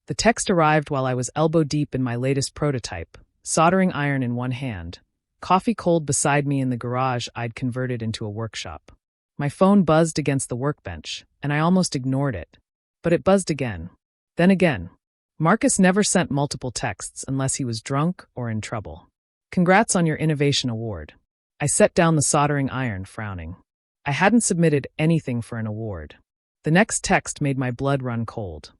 The text arrived while I was elbow deep in my latest prototype, soldering iron in one hand, coffee cold beside me in the garage I'd converted into a workshop. My phone buzzed against the workbench, and I almost ignored it. But it buzzed again. Then again. Marcus never sent multiple texts unless he was drunk or in trouble. Congrats on your innovation award. I set down the soldering iron, frowning. I hadn't submitted anything for an award. The next text made my blood run cold.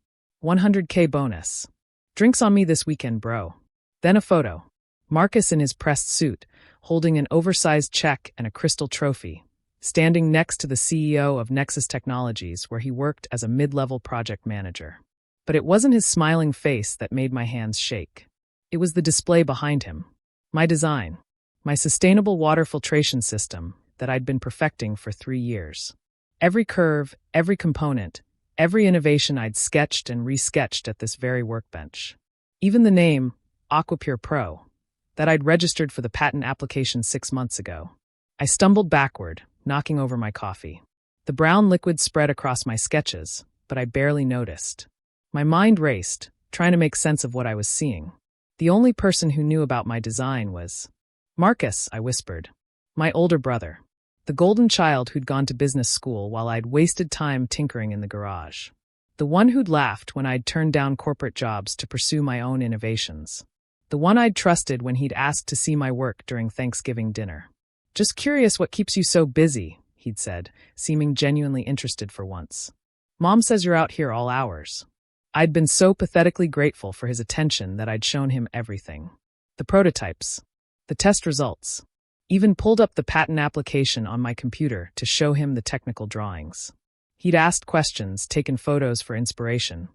100K bonus. Drinks on me this weekend, bro. Then a photo. Marcus in his pressed suit, holding an oversized check and a crystal trophy, standing next to the CEO of Nexus Technologies, where he worked as a mid-level project manager. But it wasn't his smiling face that made my hands shake. It was the display behind him. My design. My sustainable water filtration system that I'd been perfecting for 3 years. Every curve, every component, every innovation I'd sketched and resketched at this very workbench. Even the name, Aquapure Pro, that I'd registered for the patent application 6 months ago. I stumbled backward, knocking over my coffee. The brown liquid spread across my sketches, but I barely noticed. My mind raced, trying to make sense of what I was seeing. The only person who knew about my design was Marcus, I whispered. My older brother. The golden child who'd gone to business school while I'd wasted time tinkering in the garage. The one who'd laughed when I'd turned down corporate jobs to pursue my own innovations. The one I'd trusted when he'd asked to see my work during Thanksgiving dinner. Just curious what keeps you so busy, he'd said, seeming genuinely interested for once. Mom says you're out here all hours. I'd been so pathetically grateful for his attention that I'd shown him everything. The prototypes. The test results. Even pulled up the patent application on my computer to show him the technical drawings. He'd asked questions, taken photos for inspiration.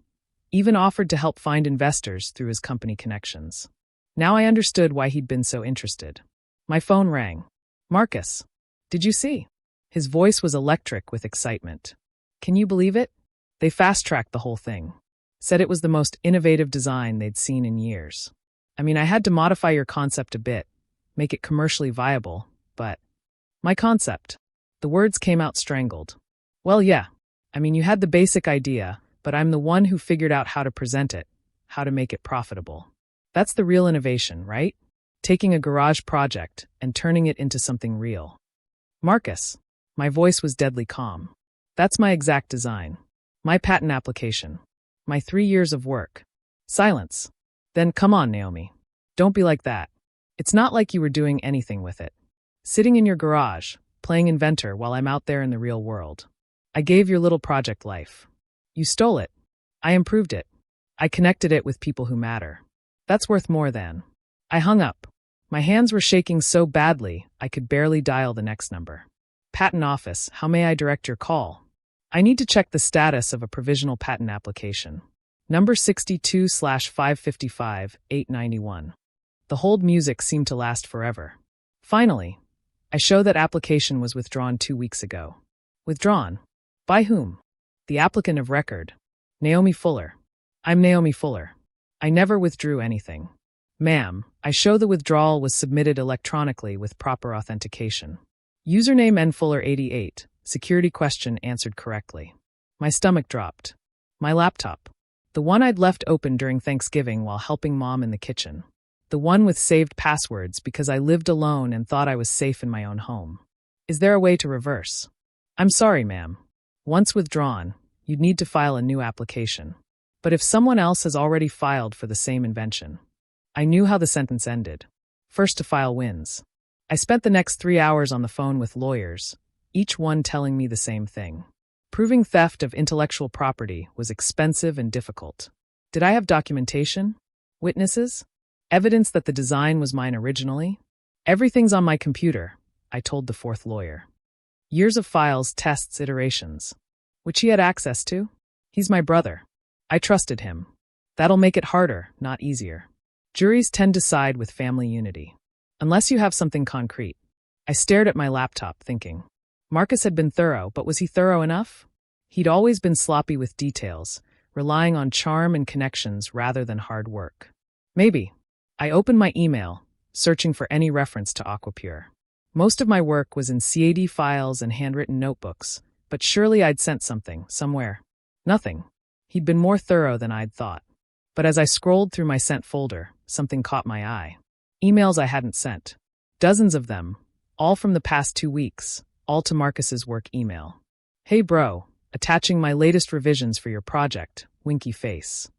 Even offered to help find investors through his company connections. Now I understood why he'd been so interested. My phone rang. Marcus, did you see? His voice was electric with excitement. Can you believe it? They fast-tracked the whole thing. Said it was the most innovative design they'd seen in years. I mean, I had to modify your concept a bit, make it commercially viable, but... My concept. The words came out strangled. Well, yeah. I mean, you had the basic idea, but I'm the one who figured out how to present it, how to make it profitable. That's the real innovation, right? Taking a garage project and turning it into something real. Marcus. My voice was deadly calm. That's my exact design. My patent application. My 3 years of work. Silence. Then come on, Naomi. Don't be like that. It's not like you were doing anything with it. Sitting in your garage, playing inventor while I'm out there in the real world. I gave your little project life. You stole it. I improved it. I connected it with people who matter. That's worth more than. I hung up. My hands were shaking so badly, I could barely dial the next number. Patent office, how may I direct your call? I need to check the status of a provisional patent application. Number 62/555-891. The hold music seemed to last forever. Finally, I show that application was withdrawn 2 weeks ago. Withdrawn? By whom? The applicant of record. Naomi Fuller. I'm Naomi Fuller. I never withdrew anything. Ma'am, I show the withdrawal was submitted electronically with proper authentication. Username nfuller88. Security question answered correctly. My stomach dropped. My laptop. The one I'd left open during Thanksgiving while helping Mom in the kitchen. The one with saved passwords because I lived alone and thought I was safe in my own home. Is there a way to reverse? I'm sorry, ma'am. Once withdrawn, you'd need to file a new application. But if someone else has already filed for the same invention. I knew how the sentence ended. First to file wins. I spent the next 3 hours on the phone with lawyers, each one telling me the same thing. Proving theft of intellectual property was expensive and difficult. Did I have documentation? Witnesses? Evidence that the design was mine originally? Everything's on my computer, I told the fourth lawyer. Years of files, tests, iterations. Which he had access to? He's my brother. I trusted him. That'll make it harder, not easier. Juries tend to side with family unity. Unless you have something concrete. I stared at my laptop, thinking. Marcus had been thorough, but was he thorough enough? He'd always been sloppy with details, relying on charm and connections rather than hard work. Maybe. I opened my email, searching for any reference to Aquapure. Most of my work was in CAD files and handwritten notebooks, but surely I'd sent something, somewhere. Nothing. He'd been more thorough than I'd thought. But as I scrolled through my sent folder, something caught my eye. Emails I hadn't sent. Dozens of them, all from the past 2 weeks, all to Marcus's work email. Hey bro, attaching my latest revisions for your project, winky face.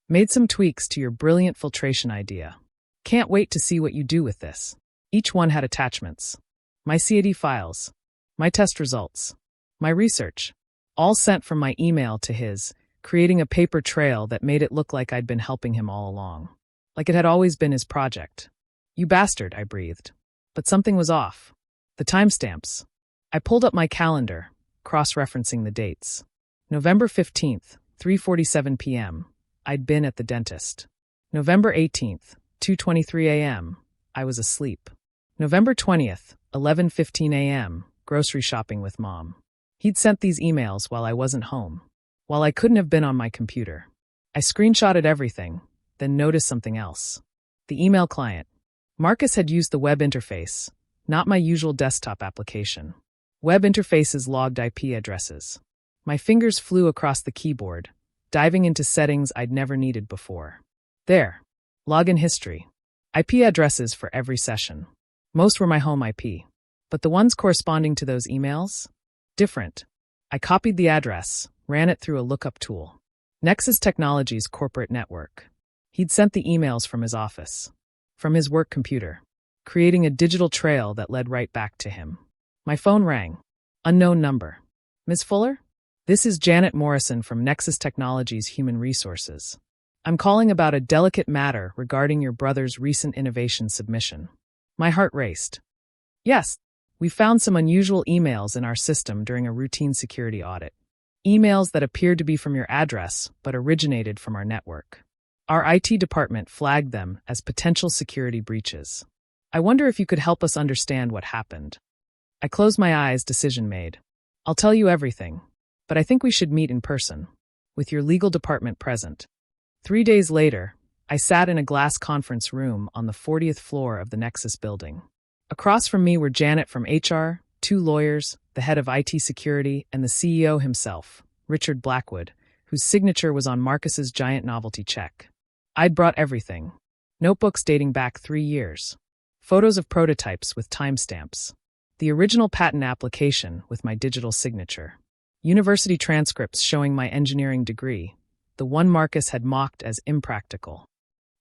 Made some tweaks to your brilliant filtration idea. Can't wait to see what you do with this. Each one had attachments. My CAD files. My test results. My research. All sent from my email to his, creating a paper trail that made it look like I'd been helping him all along. Like it had always been his project. You bastard, I breathed. But something was off. The timestamps. I pulled up my calendar, cross-referencing the dates. November 15th, 3:47 p.m. I'd been at the dentist. November 18th, 2:23 a.m. I was asleep. November 20th, 11:15 a.m. Grocery shopping with mom. He'd sent these emails while I wasn't home, while I couldn't have been on my computer. I screenshotted everything, then noticed something else. The email client. Marcus had used the web interface, not my usual desktop application. Web interfaces logged IP addresses. My fingers flew across the keyboard, diving into settings I'd never needed before. There. Login history. IP addresses for every session. Most were my home IP. But the ones corresponding to those emails? Different. I copied the address, ran it through a lookup tool. Nexus Technologies corporate network. He'd sent the emails from his office. From his work computer. Creating a digital trail that led right back to him. My phone rang. Unknown number. Ms. Fuller? This is Janet Morrison from Nexus Technologies Human Resources. I'm calling about a delicate matter regarding your brother's recent innovation submission. My heart raced. Yes, we found some unusual emails in our system during a routine security audit. Emails that appeared to be from your address, but originated from our network. Our IT department flagged them as potential security breaches. I wonder if you could help us understand what happened. I closed my eyes, decision made. I'll tell you everything, but I think we should meet in person, with your legal department present. 3 days later, I sat in a glass conference room on the 40th floor of the Nexus building. Across from me were Janet from HR, 2 lawyers, the head of IT security, and the CEO himself, Richard Blackwood, whose signature was on Marcus's giant novelty check. I'd brought everything. Notebooks dating back 3 years. Photos of prototypes with timestamps. The original patent application with my digital signature. University transcripts showing my engineering degree, the one Marcus had mocked as impractical.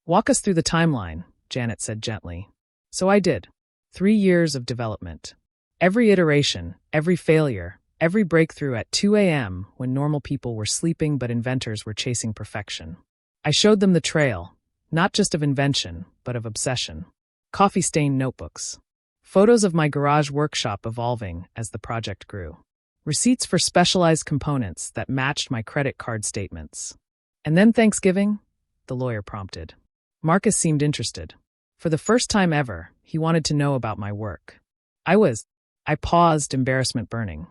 Walk us through the timeline, Janet said gently. So I did. 3 years of development. Every iteration, every failure, every breakthrough at 2 a.m. when normal people were sleeping but inventors were chasing perfection. I showed them the trail, not just of invention, but of obsession. Coffee-stained notebooks. Photos of my garage workshop evolving as the project grew. Receipts for specialized components that matched my credit card statements. And then Thanksgiving? The lawyer prompted. Marcus seemed interested. For the first time ever, he wanted to know about my work. I paused, embarrassment burning.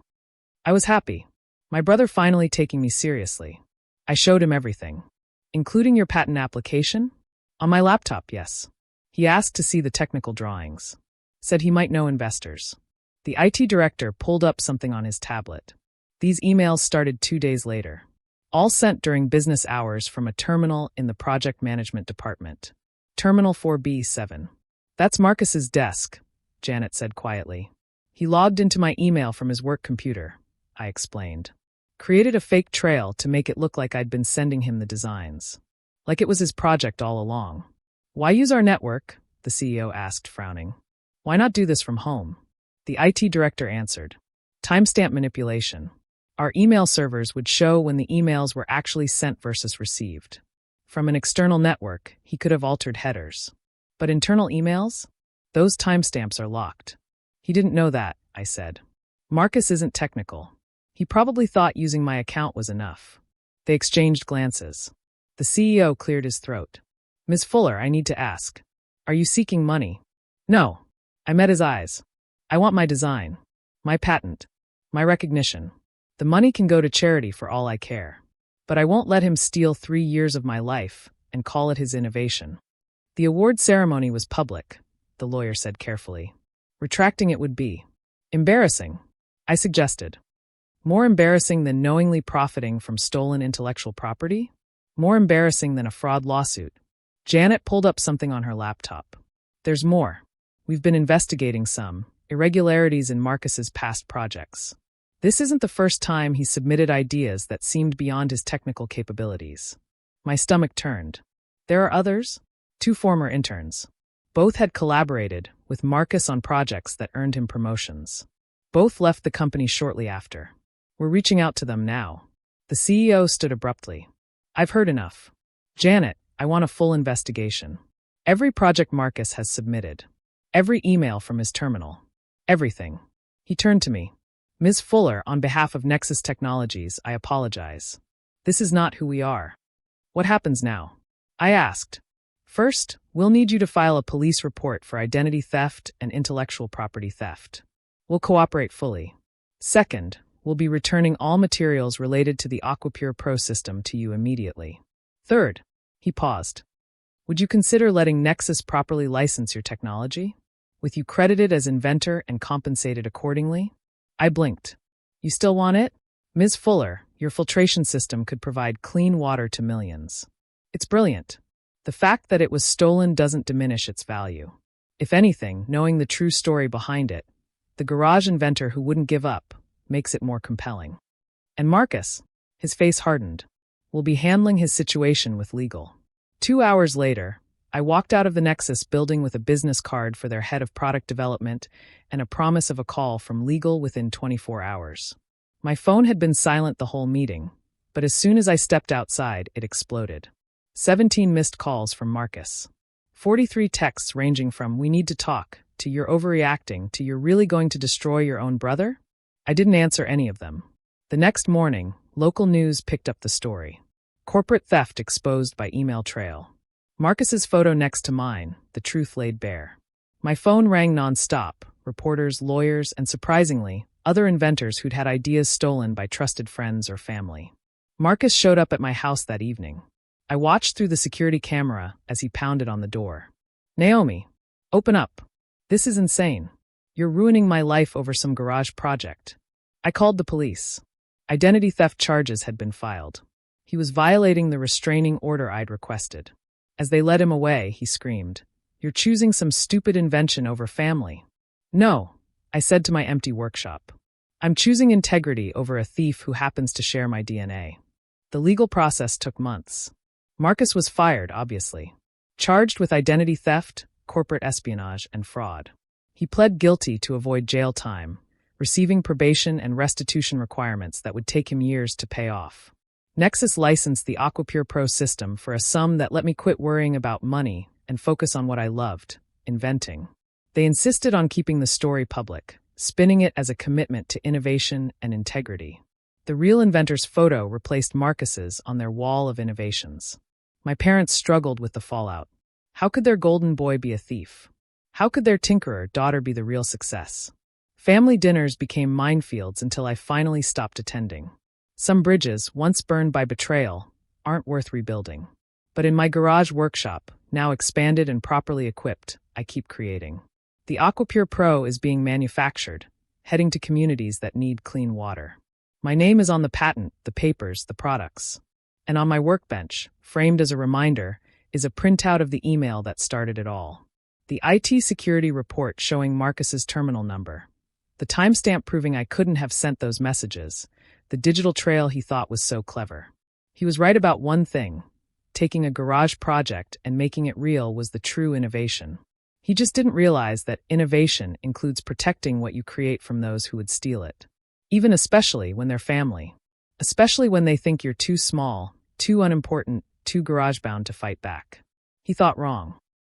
I was happy. My brother finally taking me seriously. I showed him everything. Including your patent application? On my laptop, yes. He asked to see the technical drawings. Said he might know investors. The IT director pulled up something on his tablet. These emails started 2 days later. All sent during business hours from a terminal in the project management department. Terminal 4B7. That's Marcus's desk, Janet said quietly. He logged into my email from his work computer, I explained. Created a fake trail to make it look like I'd been sending him the designs. Like it was his project all along. Why use our network? The CEO asked, frowning. Why not do this from home? The IT director answered. Timestamp manipulation. Our email servers would show when the emails were actually sent versus received. From an external network, he could have altered headers. But internal emails? Those timestamps are locked. He didn't know that, I said. Marcus isn't technical. He probably thought using my account was enough. They exchanged glances. The CEO cleared his throat. Ms. Fuller, I need to ask. Are you seeking money? No. I met his eyes. I want my design. My patent. My recognition. The money can go to charity for all I care. But I won't let him steal 3 years of my life and call it his innovation. The award ceremony was public, the lawyer said carefully. Retracting it would be embarrassing, I suggested. More embarrassing than knowingly profiting from stolen intellectual property? More embarrassing than a fraud lawsuit. Janet pulled up something on her laptop. There's more. We've been investigating some irregularities in Marcus's past projects. This isn't the first time he submitted ideas that seemed beyond his technical capabilities. My stomach turned. There are others? 2 former interns. Both had collaborated with Marcus on projects that earned him promotions. Both left the company shortly after. We're reaching out to them now. The CEO stood abruptly. I've heard enough. Janet, I want a full investigation. Every project Marcus has submitted. Every email from his terminal. Everything. He turned to me. Ms. Fuller, on behalf of Nexus Technologies, I apologize. This is not who we are. What happens now? I asked. First, we'll need you to file a police report for identity theft and intellectual property theft. We'll cooperate fully. Second, we'll be returning all materials related to the Aquapure Pro system to you immediately. Third, he paused. Would you consider letting Nexus properly license your technology? With you credited as inventor and compensated accordingly? I blinked. You still want it? Ms. Fuller, your filtration system could provide clean water to millions. It's brilliant. The fact that it was stolen doesn't diminish its value. If anything, knowing the true story behind it, the garage inventor who wouldn't give up, makes it more compelling. And Marcus, his face hardened, will be handling his situation with legal. 2 hours later, I walked out of the Nexus building with a business card for their head of product development and a promise of a call from legal within 24 hours. My phone had been silent the whole meeting, but as soon as I stepped outside, it exploded. 17 missed calls from Marcus. 43 texts ranging from "we need to talk" to "you're overreacting" to "you're really going to destroy your own brother?" I didn't answer any of them. The next morning, local news picked up the story. Corporate theft exposed by email trail. Marcus's photo next to mine, the truth laid bare. My phone rang nonstop, reporters, lawyers, and surprisingly, other inventors who'd had ideas stolen by trusted friends or family. Marcus showed up at my house that evening. I watched through the security camera as he pounded on the door. Naomi, open up. This is insane. You're ruining my life over some garage project. I called the police. Identity theft charges had been filed. He was violating the restraining order I'd requested. As they led him away, he screamed, "You're choosing some stupid invention over family." "No," I said to my empty workshop. "I'm choosing integrity over a thief who happens to share my DNA." The legal process took months. Marcus was fired, obviously. Charged with identity theft, corporate espionage, and fraud. He pled guilty to avoid jail time, receiving probation and restitution requirements that would take him years to pay off. Nexus licensed the Aquapure Pro system for a sum that let me quit worrying about money and focus on what I loved, inventing. They insisted on keeping the story public, spinning it as a commitment to innovation and integrity. The real inventor's photo replaced Marcus's on their wall of innovations. My parents struggled with the fallout. How could their golden boy be a thief? How could their tinkerer daughter be the real success? Family dinners became minefields until I finally stopped attending. Some bridges, once burned by betrayal, aren't worth rebuilding. But in my garage workshop, now expanded and properly equipped, I keep creating. The Aquapure Pro is being manufactured, heading to communities that need clean water. My name is on the patent, the papers, the products. And on my workbench, framed as a reminder, is a printout of the email that started it all. The IT security report showing Marcus's terminal number. The timestamp proving I couldn't have sent those messages. The digital trail he thought was so clever. He was right about one thing. Taking a garage project and making it real was the true innovation. He just didn't realize that innovation includes protecting what you create from those who would steal it. Even especially when they're family. Especially when they think you're too small, too unimportant, too garage-bound to fight back. He thought wrong.